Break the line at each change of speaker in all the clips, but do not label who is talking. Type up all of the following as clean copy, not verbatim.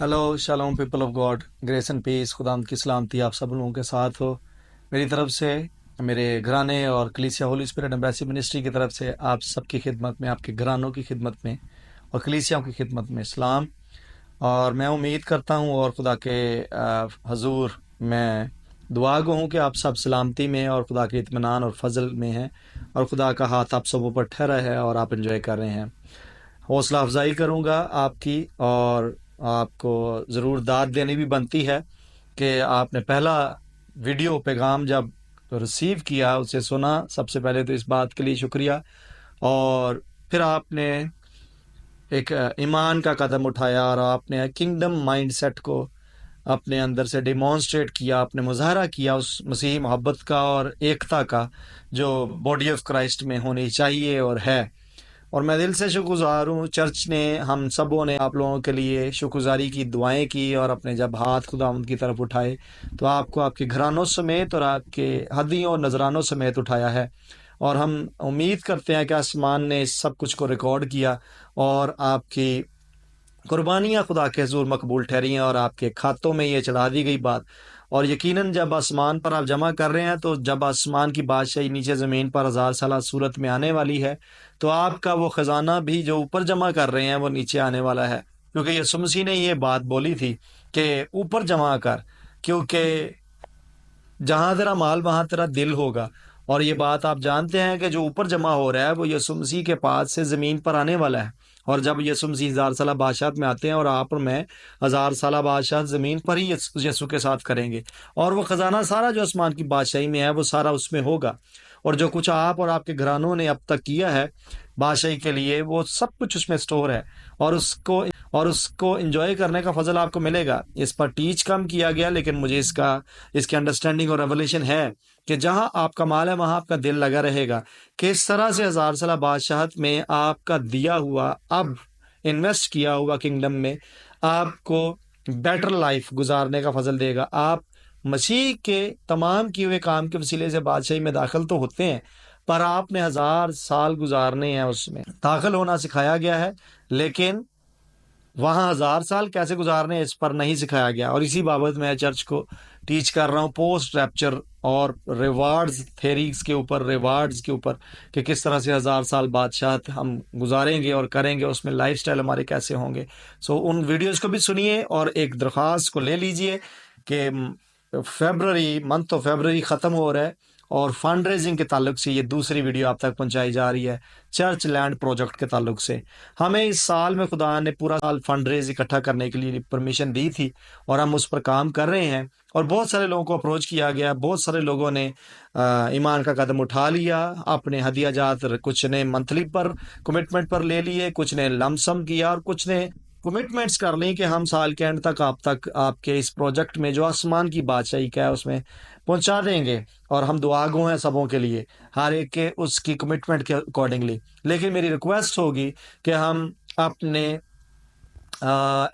Hello shalom people of God, grace and peace, खुदावंद की सलामती आप सब लोगों के साथ हो। मेरी तरफ से, मेरे घराने और कलीसिया होली स्पिरिट एम्बेसी मिनिस्ट्री की तरफ से आप सबकी खिदमत में, आपके घरानों की खिदमत में और कलीसियाओं की खिदमत में सलाम। और मैं उम्मीद करता हूँ और खुदा के हजूर मैं दुआ गो हूँ कि आप सब सलामती में और खुदा के इत्मीनान और फजल में हैं और खुदा का हाथ आप सबों पर ठहरा है और आप एंजॉय कर रहे हैं। हौसला अफजाई करूँगा आपकी, और आपको ज़रूर दाद देनी भी बनती है कि आपने पहला वीडियो पैगाम जब रिसीव किया, उसे सुना। सबसे पहले तो इस बात के लिए शुक्रिया। और फिर आपने एक ईमान का कदम उठाया और आपने किंगडम माइंडसेट को अपने अंदर से डिमॉन्स्ट्रेट किया, आपने मुजाहरा किया उस मसीही मोहब्बत का और एकता का जो बॉडी ऑफ क्राइस्ट में होनी चाहिए और है। और मैं दिल से शुक्रगुजार हूँ। चर्च ने, हम सबों ने आप लोगों के लिए शुक्रगुजारी की दुआएं की और अपने जब हाथ खुदावंद की तरफ उठाए तो आपको आपके घरानों समेत और आपके हदियों और नजरानों समेत उठाया है। और हम उम्मीद करते हैं कि आसमान ने इस सब कुछ को रिकॉर्ड किया और आपकी कुर्बानियाँ खुदा के हुजूर मकबूल ठहरी हैं और आपके खातों में ये चढ़ा दी गई बात। और यकीनन जब आसमान पर आप जमा कर रहे हैं, तो जब आसमान की बादशाही नीचे ज़मीन पर 1000 साल सूरत में आने वाली है, तो आपका वो ख़जाना भी जो ऊपर जमा कर रहे हैं वो नीचे आने वाला है। क्योंकि यीशु मसीह ने ये बात बोली थी कि ऊपर जमा कर, क्योंकि जहाँ तेरा माल वहाँ तेरा दिल होगा। और ये बात आप जानते हैं कि जो ऊपर जमा हो रहा है वो यीशु मसीह के पास से ज़मीन पर आने वाला है। और जब यीशु मसीह 1000 साल बादशाह में आते हैं और आप और मैं 1000 साल बादशाह ज़मीन पर ही यीशु के साथ करेंगे, और वो ख़जाना सारा जो आसमान की बादशाही में है वो सारा उसमें होगा। और जो कुछ आप और आपके घरानों ने अब तक किया है बादशाही के लिए, वो सब कुछ उसमें स्टोर है और उसको एंजॉय करने का फजल आपको मिलेगा। इस पर टीच कम किया गया, लेकिन मुझे इसके अंडरस्टैंडिंग और रेवलेशन है कि जहां आपका माल है वहां आपका दिल लगा रहेगा। किस तरह से 1000 साल बादशाहत में आपका दिया हुआ, अब इन्वेस्ट किया हुआ किंगडम में आपको बेटर लाइफ गुजारने का फजल देगा। आप मसीह के तमाम किए हुए काम के वसीले से बादशाही में दाखिल तो होते हैं, पर आपने 1000 साल गुजारने हैं, उसमें दाखिल होना सिखाया गया है, लेकिन वहाँ 1000 साल कैसे गुजारने इस पर नहीं सिखाया गया। और इसी बाबत मैं चर्च को टीच कर रहा हूँ, पोस्ट रैप्चर और रिवार्ड्स थेरीज के ऊपर, रिवार्ड्स के ऊपर, कि किस तरह से 1000 साल बादशाह हम गुजारेंगे और करेंगे, उसमें लाइफस्टाइल हमारे कैसे होंगे। सो उन वीडियोस को भी सुनिए और एक दरख्वास्त को ले लीजिए कि मंथ ऑफ फेबररी ख़त्म हो रहा है और फंड रेजिंग के ताल्लुक से ये दूसरी वीडियो आप तक पहुंचाई जा रही है। चर्च लैंड प्रोजेक्ट के ताल्लुक से हमें इस साल में खुदा ने पूरा साल फंड रेज इकट्ठा करने के लिए परमिशन दी थी और हम उस पर काम कर रहे हैं। और बहुत सारे लोगों को अप्रोच किया गया, बहुत सारे लोगों ने ईमान का कदम उठा लिया, अपने हदिया जात कुछ ने मंथली पर कमिटमेंट पर ले लिए, कुछ ने लमसम किया और कुछ ने कमिटमेंट्स कर ली कि हम साल के एंड तक आपके इस प्रोजेक्ट में जो आसमान की बादशाही का है उसमें पहुंचा देंगे। और हम दुआ गो हैं सबों के लिए, हर एक के उसकी कमिटमेंट के अकॉर्डिंगली। लेकिन मेरी रिक्वेस्ट होगी कि हम अपने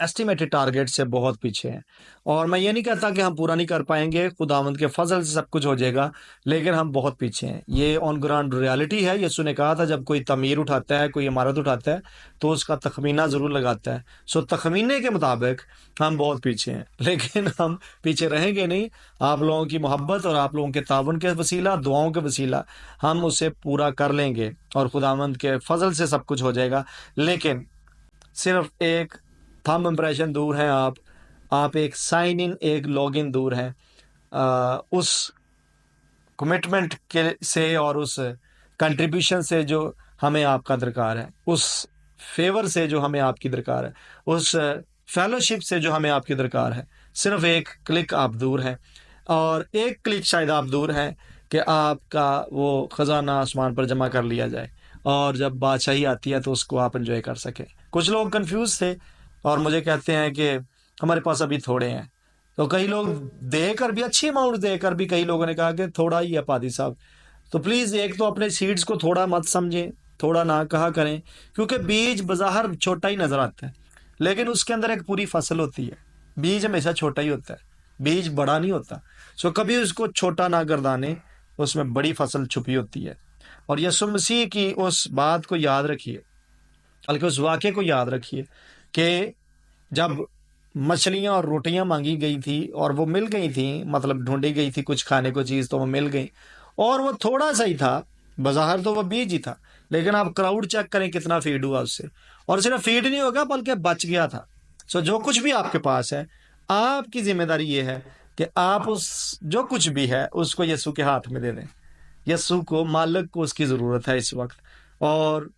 एस्टिमेटेड टारगेट से बहुत पीछे हैं। और मैं ये नहीं कहता कि हम पूरा नहीं कर पाएंगे, खुदावंद के फजल से सब कुछ हो जाएगा, लेकिन हम बहुत पीछे हैं। ये ऑन ग्राउंड रियलिटी है। यीशु ने कहा था जब कोई तमीर उठाता है, कोई इमारत उठाता है, तो उसका तखमीना ज़रूर लगाता है। सो तखमीने के मुताबिक हम बहुत पीछे हैं, लेकिन हम पीछे रहेंगे नहीं। आप लोगों की मोहब्बत और आप लोगों के तावन के वसीला, दुआओं के वसीला हम उसे पूरा कर लेंगे और खुदावंद के फजल से सब कुछ हो जाएगा। लेकिन सिर्फ एक थंब इम्प्रेशन दूर हैं आप एक साइन इन, एक लॉग इन दूर हैं उस कमिटमेंट के से और उस कंट्रीब्यूशन से जो हमें आपका दरकार है, उस फेवर से जो हमें आपकी दरकार है, उस फेलोशिप से जो हमें आपकी दरकार है। सिर्फ एक क्लिक आप दूर हैं, और एक क्लिक शायद आप दूर हैं कि आपका वो ख़जाना आसमान पर जमा कर लिया जाए और जब बादशाही आती है तो उसको आप एंजॉय कर सकें। कुछ लोग कंफ्यूज थे और मुझे कहते हैं कि हमारे पास अभी थोड़े हैं, तो कई लोग देकर भी, अच्छी अमाउंट देकर भी, कई लोगों ने कहा कि थोड़ा ही है पादी साहब। तो प्लीज़ एक तो अपने सीड्स को थोड़ा मत समझें, थोड़ा ना कहा करें, क्योंकि बीज बाज़ाहिर छोटा ही नज़र आता है, लेकिन उसके अंदर एक पूरी फसल होती है। बीज हमेशा छोटा ही होता है, बीज बड़ा नहीं होता। सो कभी उसको छोटा ना गर्दाने, उसमें बड़ी फसल छुपी होती है। और यीशु मसीह की उस बात को याद रखिए, बल्कि उस वाक़े को याद रखिए कि जब मछलियाँ और रोटियाँ मांगी गई थी और वो मिल गई थी, मतलब ढूंढी गई थी कुछ खाने को चीज़, तो वो मिल गई, और वो थोड़ा सा ही था, बाजार तो वो बीज ही था, लेकिन आप क्राउड चेक करें कितना फीड हुआ उससे, और सिर्फ फीड नहीं होगा बल्कि बच गया था। सो जो कुछ भी आपके पास है, आपकी जिम्मेदारी ये है कि आप उस जो कुछ भी है उसको यीशु के हाथ में दे दें। यीशु को, मालिक को उसकी ज़रूरत है इस वक्त, और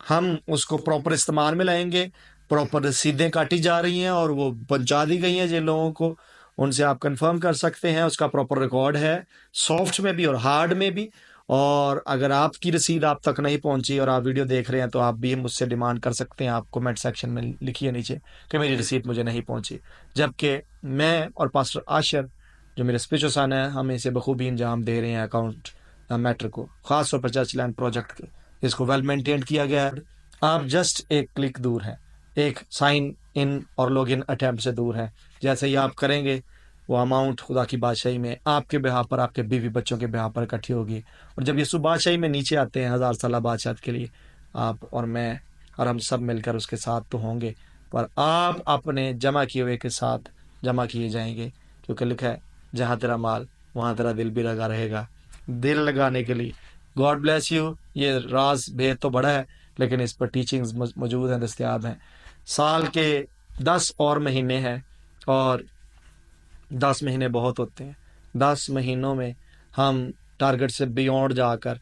हम उसको प्रॉपर इस्तेमाल में लाएंगे। प्रॉपर रसीदें काटी जा रही हैं और वो पहुंचा दी गई हैं जिन लोगों को, उनसे आप कंफर्म कर सकते हैं, उसका प्रॉपर रिकॉर्ड है, सॉफ्ट में भी और हार्ड में भी। और अगर आपकी रसीद आप तक नहीं पहुंची और आप वीडियो देख रहे हैं, तो आप भी मुझसे डिमांड कर सकते हैं, आप कमेंट सेक्शन में लिखिए नीचे कि मेरी रसीद मुझे नहीं पहुंची, जबकि मैं और पास्टर आशर जो मेरे स्पिरिचुअल सन है, हम इसे बखूबी अंजाम दे रहे हैं अकाउंट मैटर को, खास तौर पर चर्च लैंड प्रोजेक्ट के। इसको वेल मेंटेन किया गया है। आप जस्ट एक क्लिक दूर है, एक साइन इन और लॉग इन अटैम्प्ट से दूर है। जैसे ही आप करेंगे, वो अमाउंट खुदा की बादशाही में आपके बिहाफ पर, आपके बीवी बच्चों के बिहाफ पर इकट्ठी होगी। और जब यीशु बादशाही में नीचे आते हैं 1000 साल बादशाह के लिए, आप और मैं और हम सब मिलकर उसके साथ तो होंगे, पर आप अपने जमा किए हुए के साथ जमा किए जाएंगे, क्योंकि लिखा है जहाँ तेरा माल वहाँ तेरा दिल भी लगा रहेगा। दिल लगाने के लिए गॉड ब्लेस यू। ये राज भेद तो बड़ा है, लेकिन इस पर टीचिंग्स मौजूद हैं, दस्तयाब हैं। साल के 10 और महीने हैं, और 10 महीने बहुत होते हैं। 10 महीनों में हम टारगेट से बियॉन्ड जाकर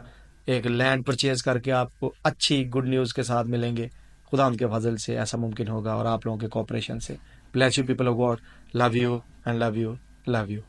एक लैंड परचेज करके आपको अच्छी गुड न्यूज़ के साथ मिलेंगे। खुदा उनके फजल से ऐसा मुमकिन होगा, और आप लोगों के कोऑपरेशन से। Bless you people of God, love you and love you, love you.